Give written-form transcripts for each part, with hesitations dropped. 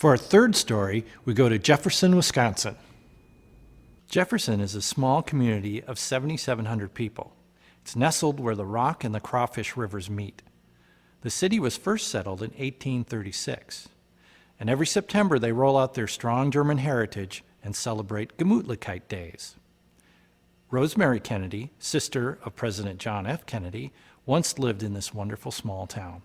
For our third story, we go to Jefferson, Wisconsin. Jefferson is a small community of 7,700 people. It's nestled where the Rock and the Crawfish rivers meet. The city was first settled in 1836, and every September they roll out their strong German heritage and celebrate Gemütlichkeit Days. Rosemary Kennedy, sister of President John F. Kennedy, once lived in this wonderful small town.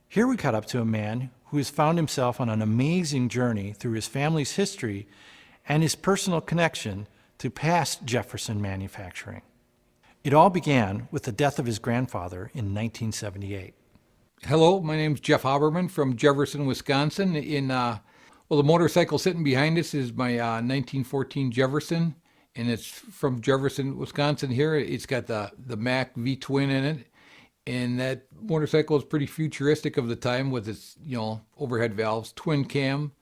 Here we caught up to a man who has found himself on an amazing journey through his family's history and his personal connection to past Jefferson manufacturing. It all began with the death of his grandfather in 1978. Hello, my name's Jeff Haberman from Jefferson, Wisconsin. The motorcycle sitting behind us is my 1914 Jefferson, and it's from Jefferson, Wisconsin here. It's got the Mack V-twin in it, and that motorcycle is pretty futuristic of the time with its, overhead valves, twin cam,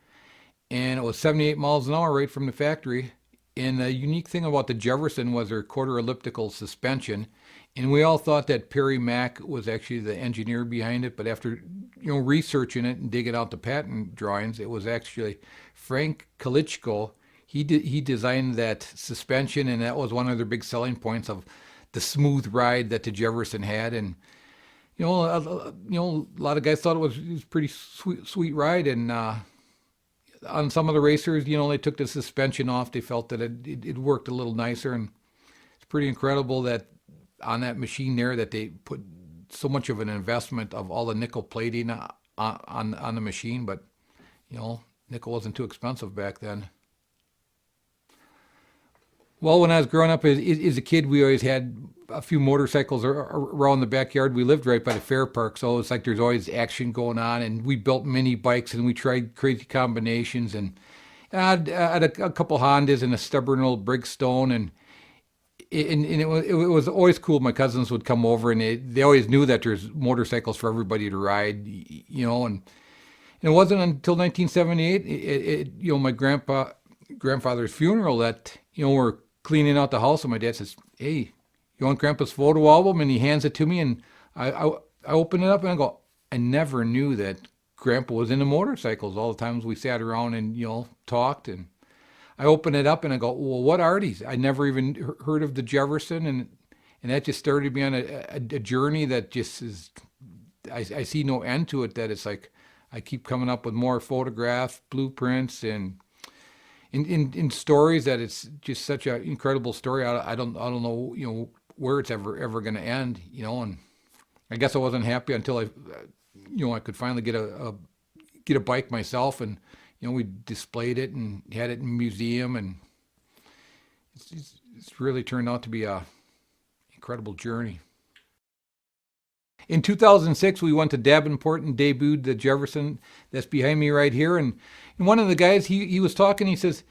and it was 78 miles an hour right from the factory. And the unique thing about the Jefferson was their quarter elliptical suspension. And we all thought that Perry Mack was actually the engineer behind it, but after researching it and digging out the patent drawings, it was actually Frank Kalichko. He designed that suspension, and that was one of their big selling points of the smooth ride that the Jefferson had. And a lot of guys thought it was a pretty sweet ride, and on some of the racers, they took the suspension off. They felt that it worked a little nicer, and it's pretty incredible that on that machine there that they put so much of an investment of all the nickel plating on the machine. But nickel wasn't too expensive back then. Well, when I was growing up as a kid, we always had a few motorcycles around the backyard. We lived right by the fair park, so it's like there's always action going on. And we built mini bikes, and we tried crazy combinations. And I had a couple Hondas and a stubborn old Brigstone, and it was always cool. My cousins would come over, and they always knew that there's motorcycles for everybody to ride, And it wasn't until 1978, my grandfather's funeral, that we're cleaning out the house, and my dad says, "Hey, you want Grandpa's photo album?" And he hands it to me, and I open it up, and I go, I never knew that Grandpa was into motorcycles. All the times we sat around and talked, and I open it up and I go, well, what are these? I never even heard of the Jefferson, and that just started me on a journey that just is, I see no end to it. That it's like I keep coming up with more photographs, blueprints, and in stories that it's just such an incredible story. I don't know where it's ever going to end. And I guess I wasn't happy until I could finally get a bike myself, and we displayed it and had it in a museum, and it's really turned out to be a incredible journey. In 2006, we went to Davenport and debuted the Jefferson that's behind me right here. And one of the guys, he was talking, he says,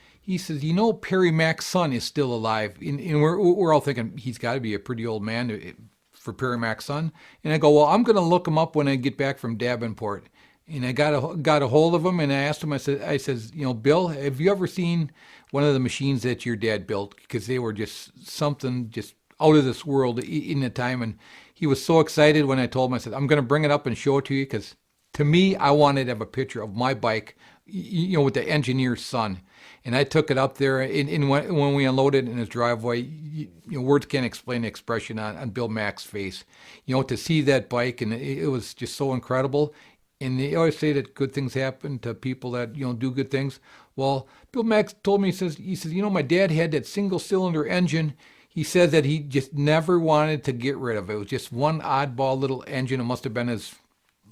Perry Mack's son is still alive. And we're all thinking, he's got to be a pretty old man for Perry Mack's son. And I go, well, I'm going to look him up when I get back from Davenport. And I got a hold of him, and I asked him, I says, Bill, have you ever seen one of the machines that your dad built? Because they were just something just out of this world in the time. And he was so excited when I told him, I said, I'm going to bring it up and show it to you, because to me, I wanted to have a picture of my bike, with the engineer's son. And I took it up there, and when we unloaded it in his driveway, words can't explain the expression on Bill Mack's face. To see that bike, and it was just so incredible. And they always say that good things happen to people that, do good things. Well, Bill Mack told me, he says, my dad had that single cylinder engine. He said that he just never wanted to get rid of it. It was just one oddball little engine. It must have been his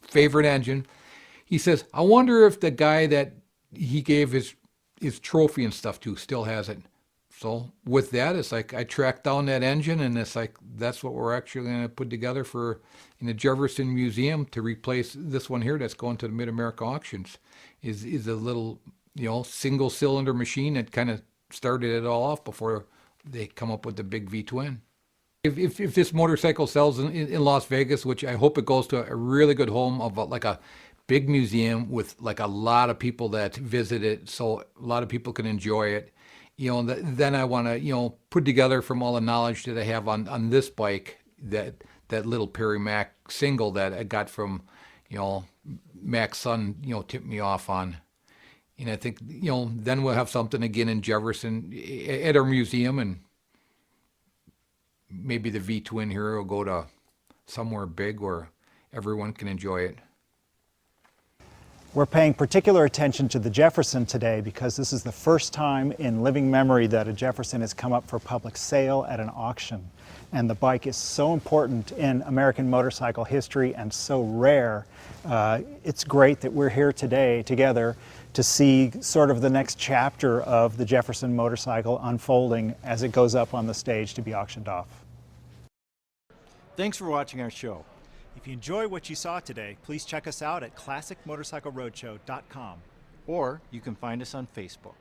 favorite engine. He says, I wonder if the guy that he gave his trophy and stuff to still has it. So with that, it's like I tracked down that engine, and it's like that's what we're actually going to put together in the Jefferson Museum to replace this one here that's going to the Mid-America auctions. Is a little single cylinder machine that kind of started it all off before they come up with the big V-twin. If this motorcycle sells in Las Vegas, which I hope it goes to a really good home of like a big museum with like a lot of people that visit it, so a lot of people can enjoy it. Then I want to, put together from all the knowledge that I have on this bike, that little Perry Mack single that I got from, Mack's son, tipped me off on. And I think, then we'll have something again in Jefferson at our museum, and maybe the V-twin here will go to somewhere big where everyone can enjoy it. We're paying particular attention to the Jefferson today because this is the first time in living memory that a Jefferson has come up for public sale at an auction. And the bike is so important in American motorcycle history and so rare. It's great that we're here today together to see sort of the next chapter of the Jefferson motorcycle unfolding as it goes up on the stage to be auctioned off. Thanks for watching our show. If you enjoy what you saw today, please check us out at classicmotorcycleroadshow.com. Or you can find us on Facebook.